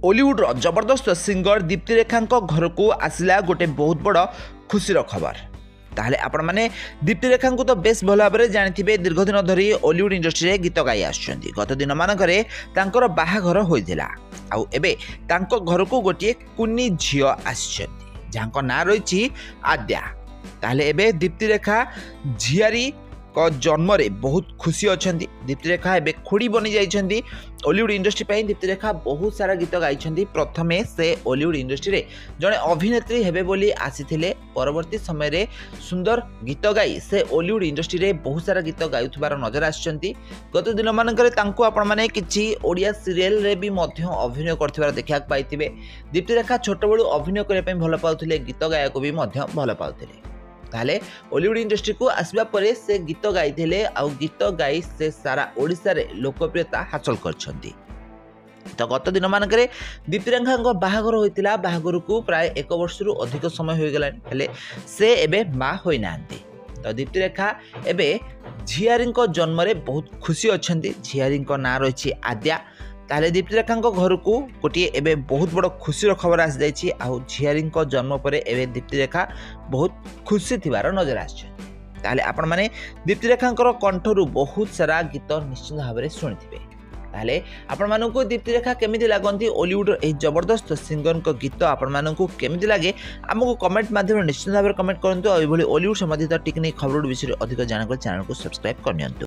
ओलीवुड्र जबरदस्त सिंगर दीप्तिरेखा घर को आसला गोटे बहुत बड़ खुशी खबर। ताहले आपण माने दीप्तिरेखा को तो बेस भल भाव जानी दीर्घ दिन धरी ओलीवुड इंडस्ट्री रे गीत गाई आसुछंती। गत दिन मानकरे तांकर बाहाघर होइथिला आउ एबे तांको घर को गोटे कुनी झियो आसिछंती जांको ना रहिछि आद्या। ताहले एबे दीप्तिरेखा झियारी को जन्म रे बहुत खुशी अछंती। दीप्तिरेखा एबे खुड़ी बनी जाइछंती। ओलीवुड इंडस्ट्री पे दीप्तिरेखा बहुत सारा गीत गाइछंती। प्रथमे से ओलीवुड इंडस्ट्री रे जने अभिनेत्री हेबे बोली आसीथिले। परवर्ती समय रे सुंदर गीत गाई से ओलीवुड इंडस्ट्री रे बहुत सारा गीत गाउथबार नजर आछंती। गत दिन मानकरे तांको आपण माने किछि ओडिया सीरियल रे भी मध्य अभिनय करथिबार देखा पाइतिबे। दीप्तिरेखा छोट बळु अभिनय करे पे भल पाउथिले, गीत गायक भी मध्य भल पाउथिले। ताले ओलीवुड इंडस्ट्री को आसवा परे से गीत गाइथिले आउ गीत गाई से सारा ओडिसा रे लोकप्रियता हासिल करछंती। तो गत दिन मानकरे दीप्तिरेखा बाहाघर होइतिला। बाहाघर को प्राय 1 वर्षरु अधिक समय होई गेलानी, हेले से एबे मा होई नांती। तो दीप्तिरेखा एबे झियारी जन्म रे बहुत खुशी अछंती। झियारी ना रहिछि आद्या। ताले दीप्तिरेखा घर को गोटे एबे बहुत बड़ खुशी खबर आसी जाइछि। आउ झियारी जन्म पर एबे दीप्तिरेखा बहुत खुशी थिबार नजर आछि। ताले आपण माने दीप्तिरेखा कंठरू बहुत सारा गीत निश्चित भाव में शुणिथिबे। ताले आपण मानकु दीप्तिरेखा केमिति लागंती, ओलीवुड ए जबरदस्त सिंगर को गीत आपण मानकु केमिति लागे हमको कमेंट माध्यम निश्चित भाव में कमेंट करंतु। और एभली ओलीवुड संबंधित टेक्निक खबर विषय अधिक जानकर चैनल को सब्सक्राइब करनियंतु।